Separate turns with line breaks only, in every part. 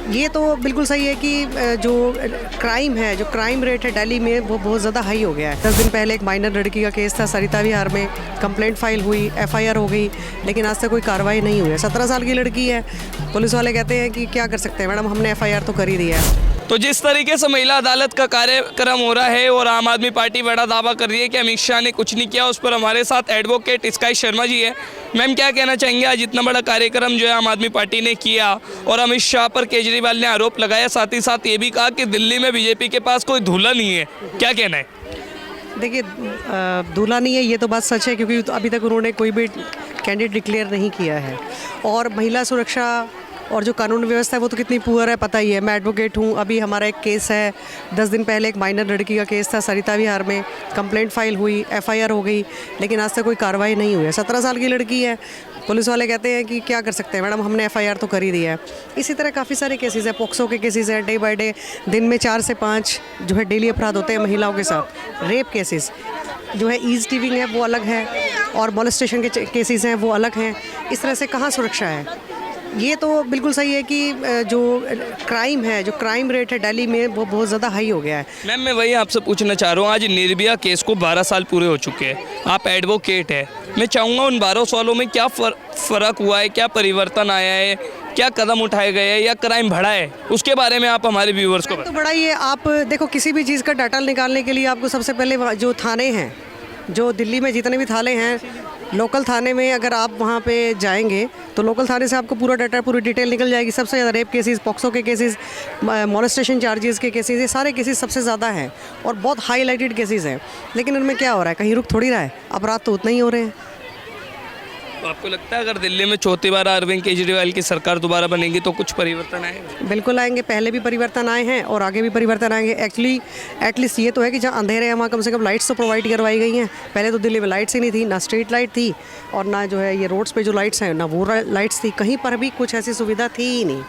ये तो बिल्कुल सही है कि जो क्राइम है, जो क्राइम रेट है दिल्ली में वो बहुत ज़्यादा हाई हो गया है। 10 दिन पहले एक माइनर लड़की का केस था सरिता विहार में, कंप्लेंट फाइल हुई, एफआईआर हो गई, लेकिन आज तक कोई कार्रवाई नहीं हुई है। 17 साल की लड़की है, पुलिस वाले कहते हैं कि क्या कर सकते हैं मैडम, हमने एफआईआर तो कर ही दिया है।
तो जिस तरीके से महिला अदालत का कार्यक्रम हो रहा है और आम आदमी पार्टी बड़ा दावा कर रही है कि अमित शाह ने कुछ नहीं किया, उस पर हमारे साथ एडवोकेट स्काई शर्मा जी है। मैम, क्या कहना चाहेंगे, आज इतना बड़ा कार्यक्रम जो है आम आदमी पार्टी ने किया और अमित शाह पर केजरीवाल ने आरोप लगाया, साथ ही साथ ये भी कहा कि दिल्ली में बीजेपी के पास कोई धूला नहीं है, क्या कहना है?
देखिए, दूल्हा नहीं है ये तो बात सच है, क्योंकि अभी तक उन्होंने कोई भी कैंडिडेट डिक्लेयर नहीं किया है। और महिला सुरक्षा और जो कानून व्यवस्था है वो तो कितनी पुअर है पता ही है। मैं एडवोकेट हूँ, अभी हमारा एक केस है, 10 दिन पहले एक माइनर लड़की का केस था सरिता विहार में, कंप्लेंट फाइल हुई, एफआईआर हो गई, लेकिन आज तक कोई कार्रवाई नहीं हुई है। 17 साल की लड़की है, पुलिस वाले कहते हैं कि क्या कर सकते हैं मैडम, हमने एफआईआर तो कर ही दिया है। इसी तरह काफ़ी सारे केसेस हैं, पोक्सो के केसेस हैं, डे बाय डे दिन में 4 से 5 जो है डेली अपराध होते हैं महिलाओं के साथ। रेप केसेस जो है, ईज टीविंग है वो अलग है, और मॉलेस्टेशन के केसेस हैं वो अलग हैं। इस तरह से कहाँ सुरक्षा है? ये तो बिल्कुल सही है कि जो क्राइम है, जो क्राइम रेट है दिल्ली में वो बहुत ज़्यादा हाई हो गया है।
मैम, मैं वही आपसे पूछना चाह रहा हूँ, आज निर्भया केस को 12 साल पूरे हो चुके हैं, आप एडवोकेट है, मैं चाहूँगा उन 12 सालों में क्या फ़र्क हुआ है, क्या परिवर्तन आया है, क्या कदम उठाए गए हैं या क्राइम बढ़ा है, उसके बारे में आप हमारे व्यूअर्स को
तो बड़ा ही है। आप देखो, किसी भी चीज़ का डाटा निकालने के लिए आपको सबसे पहले जो थाने हैं, जो दिल्ली में जितने भी थाने हैं, लोकल थाने में अगर आप वहाँ पे जाएंगे तो लोकल थाने से आपको पूरा डाटा, पूरी डिटेल निकल जाएगी। सबसे ज़्यादा रेप केसेस, पॉक्सो के केसेस, मॉलेस्टेशन चार्जेस के केसेस, ये सारे केसेस सबसे ज़्यादा हैं और बहुत हाईलाइटेड केसेस हैं। लेकिन उनमें क्या हो रहा है, कहीं रुक थोड़ी रहा है, अपराध तो उतना ही हो रहे हैं।
तो आपको लगता है अगर दिल्ली में चौथी बार अरविंद केजरीवाल की सरकार दोबारा बनेगी तो कुछ परिवर्तन आएगा?
बिल्कुल आएंगे, पहले भी परिवर्तन आए हैं और आगे भी परिवर्तन आएंगे। एक्चुअली एटलीस्ट ये तो है कि जहाँ अंधेरे हैं वहाँ कम से कम लाइट्स तो प्रोवाइड करवाई गई हैं। पहले तो दिल्ली में लाइट्स ही नहीं थी, ना स्ट्रीट लाइट थी और ना जो है ये रोड्स पे जो लाइट्स हैं ना वो लाइट्स थी, कहीं पर भी कुछ ऐसी सुविधा थी ही नहीं।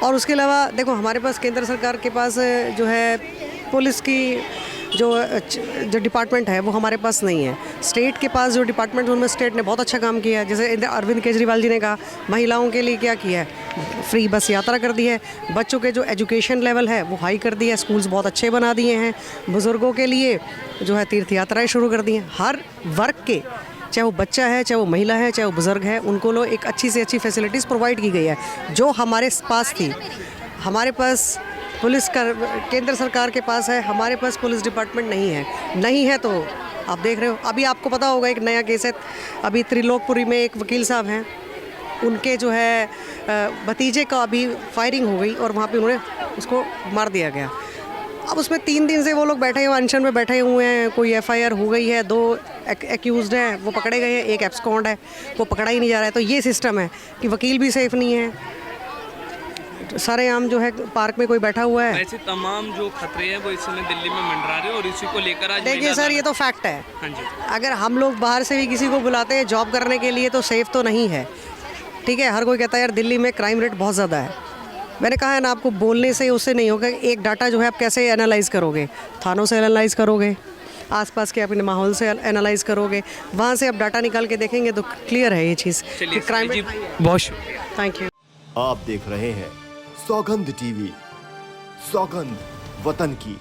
और उसके अलावा देखो, हमारे पास केंद्र सरकार के पास जो है पुलिस की जो डिपार्टमेंट है वो हमारे पास नहीं है। स्टेट के पास जो डिपार्टमेंट, उनमें स्टेट ने बहुत अच्छा काम किया है। जैसे अरविंद केजरीवाल जी ने कहा, महिलाओं के लिए क्या किया है, फ्री बस यात्रा कर दी है, बच्चों के जो एजुकेशन लेवल है वो हाई कर दिया है, स्कूल्स बहुत अच्छे बना दिए हैं, बुज़ुर्गों के लिए जो है तीर्थ यात्राएँ शुरू कर दी हैं। हर वर्ग के, चाहे वो बच्चा है, चाहे वो महिला है, चाहे वो बुज़ुर्ग है, उनको लो एक अच्छी से अच्छी फैसिलिटीज़ प्रोवाइड की गई है जो हमारे पास थी। हमारे पास पुलिस का केंद्र सरकार के पास है, हमारे पास पुलिस डिपार्टमेंट नहीं है तो आप देख रहे हो। अभी आपको पता होगा एक नया केस है, अभी त्रिलोकपुरी में एक वकील साहब हैं, उनके जो है भतीजे का अभी फायरिंग हो गई और वहाँ पे उन्होंने उसको मार दिया गया। अब उसमें 3 दिन से वो लोग बैठे हुए अनशन में बैठे हुए हैं, कोई एफआईआर हो गई है, 2 एक्यूज्ड हैं वो पकड़े गए हैं, एक एब्सकॉन्ड है वो पकड़ा ही नहीं जा रहा है। तो ये सिस्टम है कि वकील भी सेफ़ नहीं है, सारे आम जो है पार्क में कोई बैठा हुआ है।
ऐसे तमाम जो खतरे हैं वो इस समय दिल्ली में मंडरा रहे हैं और इसी को लेकर आज
देखिए सर, ये तो फैक्ट है।
हाँ जी,
अगर हम लोग बाहर से भी किसी को बुलाते हैं जॉब करने के लिए तो सेफ़ तो नहीं है, ठीक है। हर कोई कहता है यार दिल्ली में क्राइम रेट बहुत ज़्यादा है। मैंने कहा है ना, आपको बोलने से उससे नहीं होगा। एक डाटा जो है आप कैसे एनालाइज़ करोगे, थानों से एनालाइज़ करोगे, आसपास के अपने माहौल से एनालाइज़ करोगे, वहाँ से आप डाटा निकाल के देखेंगे तो क्लियर है ये चीज़ कि क्राइम रेट।
बहुत शुक्रिया,
थैंक यू।
आप देख रहे हैं सौगंध टीवी, सौगंध वतन की।